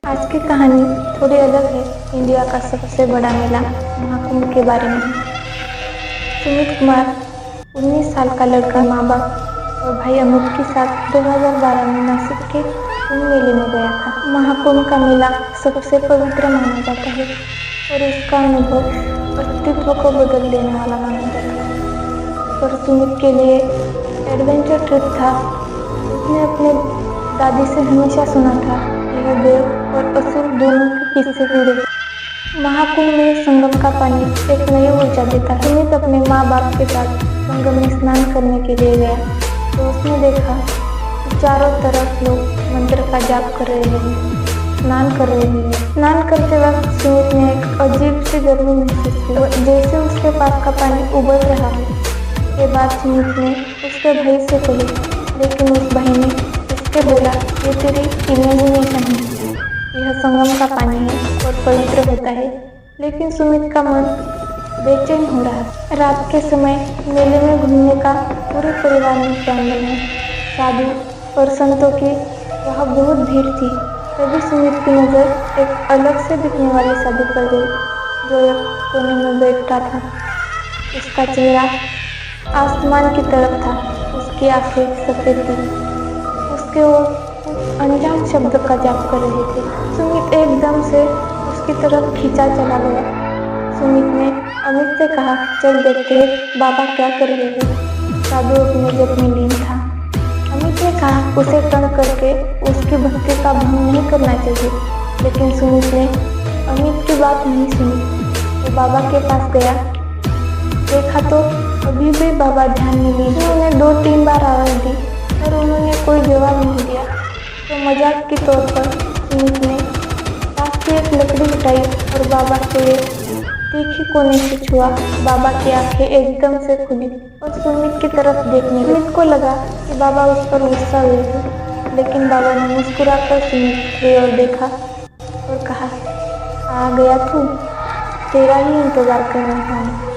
आज की कहानी थोड़ी अलग है। इंडिया का सबसे बड़ा मेला महाकुंभ के बारे में। सुमित कुमार 19 साल का लड़का माँ बाप और भाई अमित के साथ 2012 में नासिक के कुंभ मेले में गया था। महाकुंभ का मेला सबसे पवित्र माना जाता है और इसका अनुभव अस्तित्व को बदल देने वाला माना जाता है। पर सुमित के लिए एडवेंचर ट्रिप था। उसने अपने दादी से हमेशा सुना था यह देव और असुर दोनों के किस्से जुड़े। महाकुंभ में संगम का पानी एक नई ऊर्जा देता है। सुमित अपने माँ बाप के साथ संगम में स्नान करने के लिए गया तो उसने देखा कि चारों तरफ लोग मंत्र का जाप कर रहे हैं, स्नान कर रहे हैं। स्नान करते वक्त सुमित ने एक अजीब सी गर्मी महसूस की, जैसे उसके पास का पानी उबल रहा है। ये बात सुमित ने उसके भाई से कही, लेकिन उस भाई ने उसके बोला ये तेरी इमेजिनेशन है, यह संगम का पानी है और पवित्र होता है। लेकिन सुमित का मन बेचैन हो रहा है। रात के समय मेले में घूमने का पूरे परिवार ने प्लान बनाया। साधु और संतों की वहाँ बहुत भीड़ थी। तभी सुमित की नज़र एक अलग से दिखने वाले साधु पर गई, जो एक कोने में बैठा था। उसका चेहरा आसमान की तरफ था, उसकी आंखें सफेद थी। उसके वो अनजान शब्द का जाप कर रहे थे। सुमित एकदम से उसकी तरफ खींचा चला गया। सुमित ने अमित से कहा, चल देखते हैं बाबा क्या कर रहे हैं। साधु अपने जप में लीन था। अमित ने कहा उसे तंग करके उसकी भक्ति का भंग नहीं करना चाहिए, लेकिन सुमित ने अमित की बात नहीं सुनी। वो बाबा के पास गया, देखा तो अभी भी बाबा ध्यान में लीन। उन्होंने 2-3 बार आवाज़ दी पर उन्होंने कोई जवाब नहीं दिया। तो मजाक के तौर पर सुमित ने पास से एक लकड़ी उठाई और बाबा के तीखी कोने से छुआ। बाबा की आंखें एकदम से खुली और सुमित की तरफ देखने लगी। सुमित को लगा कि बाबा उस पर गुस्सा हुए थे, लेकिन बाबा ने मुस्कुराकर सुमित की ओर देखा और कहा, आ गया तू, तेरा ही इंतजार कर रहा हूँ।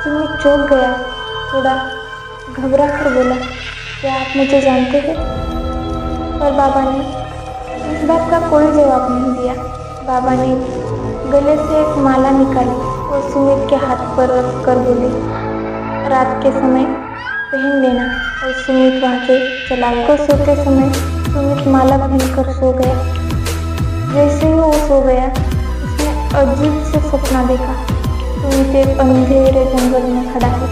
सुमित चौंक गया, थोड़ा घबरा कर बोला, क्या आप मुझे जानते हैं? पर बाबा ने इस बात का कोई जवाब नहीं दिया। बाबा ने गले से एक माला निकाली और सुमित के हाथ पर रख कर बोले, रात के समय पहन लेना। और सुमित वहाँ से चला गया। तो सोते समय सुमित माला पहनकर सो गया। जैसे ही वो सो गया, उसने अजीब से सपना देखा। सुमित एक अंधेरे जंगल में खड़ा है।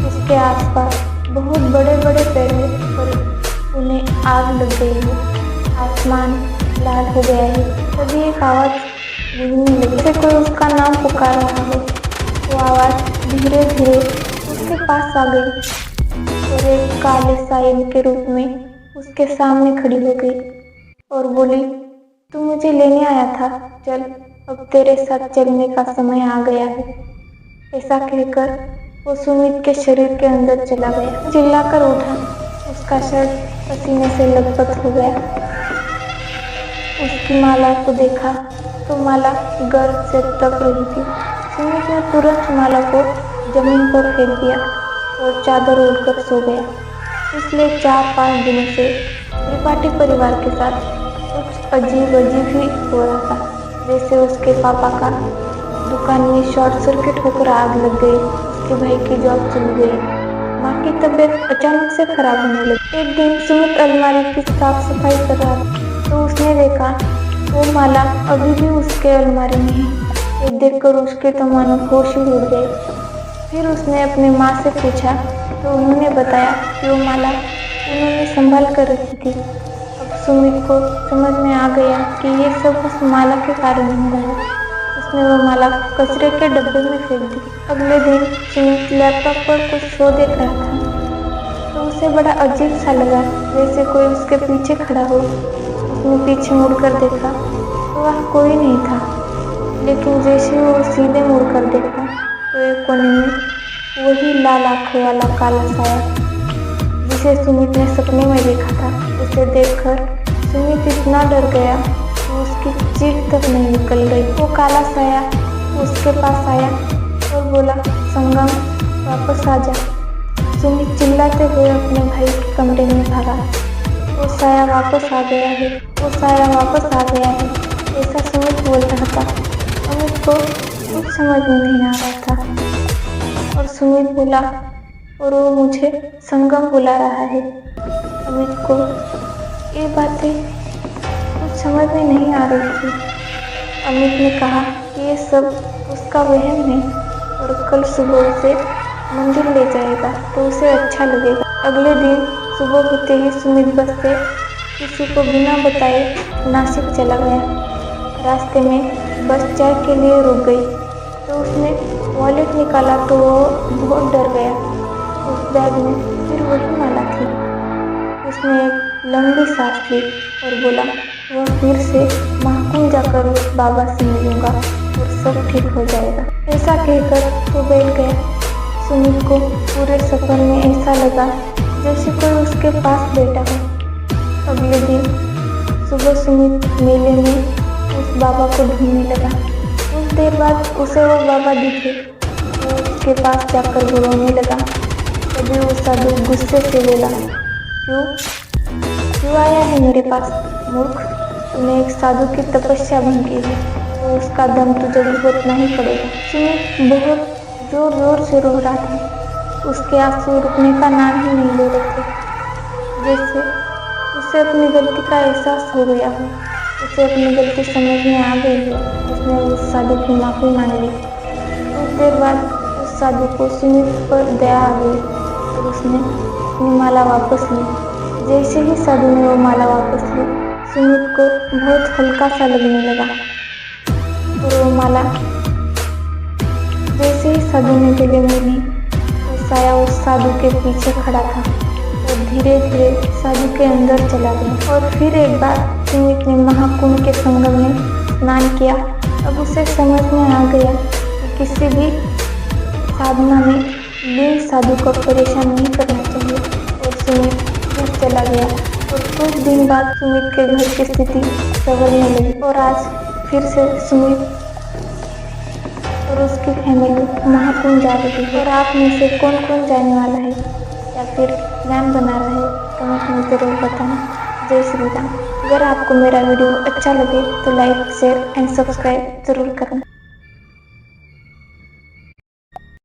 उसके आसपास बहुत बड़े बड़े पेड़ हैं, पर उन्हें आग लग गई है। आसमान लाल हो गया है। तभी एक आवाज़ गूंजने लगी, जैसे कोई उसका नाम पुकार रहा हो। वो आवाज़ धीरे धीरे उसके पास आ गई और एक काले साये के रूप में उसके सामने खड़ी हो गई और बोली, तू मुझे लेने आया था, चल अब तेरे साथ चलने का समय आ गया है। ऐसा कहकर वो सुमित के शरीर के अंदर चला गया। चिल्लाकर उठा, उसका शर्ट पसीने से लथपथ हो गया। उसकी माला को देखा तो माला गर्व से तप रही थी। सुमित ने तुरंत माला को जमीन पर फेंक दिया और चादर ओढ़कर सो गया। पिछले 4-5 दिनों से त्रिपाठी परिवार के साथ कुछ अजीब ही हो रहा था। जैसे उसके पापा का दुकान में शॉर्ट सर्किट होकर आग लग गई, उसके भाई की जॉब चली गई, माँ की तबीयत अचानक से खराब होने लगी। एक दिन सुमित अलमारी की साफ सफाई कर रहा था तो उसने देखा वो माला अभी भी उसके अलमारी में है। ये देखकर उसके तो मानो होश ही उड़ गए। फिर उसने अपनी माँ से पूछा तो उन्होंने बताया कि वो माला उन्होंने संभाल कर रखी थी। अब सुमित को समझ में आ गया कि ये सब उस माला के कारण हो रहा है। उसने वो माला कचरे के डब्बे में फेंक दी। अगले दिन सुमित लैपटॉप पर कुछ शो देख रहा था तो उसे बड़ा अजीब सा लगा, जैसे कोई उसके पीछे खड़ा हो। उसने पीछे मुड़कर देखा तो वहाँ कोई नहीं था, लेकिन जैसे वो सीधे मुड़कर देखा तो एक कोने में वही लाल आँखों वाला काला साया जिसे सुमित ने सपने में देखा था। उसे देखकर सुमित इतना डर गया कि उसकी चीख तक नहीं निकल गई। वो काला साया उसके पास आया और बोला, संगम वापस आ जा। सुमित चिल्लाते हुए अपने भाई के कमरे में भागा। वो साया वापस आ गया है, वो साया वापस आ गया है। को कुछ समझ में नहीं आ रहा था और सुमित बोला, और वो मुझे संगम बुला रहा है। अमित को ये बातें कुछ समझ में नहीं आ रही थी। अमित ने कहा कि ये सब उसका वहम है और कल सुबह उसे मंदिर ले जाएगा तो उसे अच्छा लगेगा। अगले दिन सुबह होते ही सुमित बस से किसी को बिना बताए नासिक चला गया। रास्ते में बस चाय के लिए रुक गई तो उसने वॉलेट निकाला तो वो बहुत डर गया। उस बैग में फिर वही माला थी। उसने एक लंबी सांस ली और बोला, वह फिर से महाकुंभ जाकर उस बाबा से मिलूंगा और सब ठीक हो जाएगा। ऐसा कहकर वो बैठ गया। सुमित को पूरे सफर में ऐसा लगा जैसे कोई उसके पास बैठा हो। अगले दिन सुबह सुमित मेले में उस बाबा को ढूंढने लगा। कुछ देर बाद उसे वो बाबा दिखे। वो उसके पास जाकर वो रोने लगा। तभी वो साधु गुस्से से बोला, क्यों आया है मेरे पास मूर्ख? तूने एक साधु की तपस्या भंग की है तो उसका दम तुझे भुगतना ही पड़ेगा। सुमित बहुत जोर जोर से रो रहा था। उसके आंसू रुकने का नाम ही नहीं ले रहे थे। जैसे उसे अपनी गलती का एहसास हो गया हो। उसे अपनी गलती समझ में आ गई हो। उसने उस साधु की माफ़ी मांग ली। कुछ देर बाद उस साधु को सुमित पर दया आ गई और उसने अपनी माला वापस ली। जैसे ही साधु ने वो माला वापस ली, सुमित को बहुत हल्का सा लगने लगा और वो माला जैसे ही साधु ने गले में ली, वो साया उस साधु के पीछे खड़ा था और धीरे धीरे साधु के अंदर चला गया। और फिर एक बार सुमित ने महाकुंभ के संगम में स्नान किया। अब उसे समझ में आ गया कि किसी भी साधना में लीन साधु को परेशान नहीं करना चाहिए और सुमित फिर चला गया। और कुछ दिन बाद सुमित के घर की स्थिति संभलने लगी और आज फिर से सुमित और उसकी फैमिली महाकुंभ जा रही है। और आप में से कौन कौन जाने वाला है या फिर प्लान बना रहा है, कमेंट में ज़रूर बताना। जय श्री राम। अगर आपको मेरा वीडियो अच्छा लगे तो लाइक, शेयर एंड सब्सक्राइब ज़रूर करना।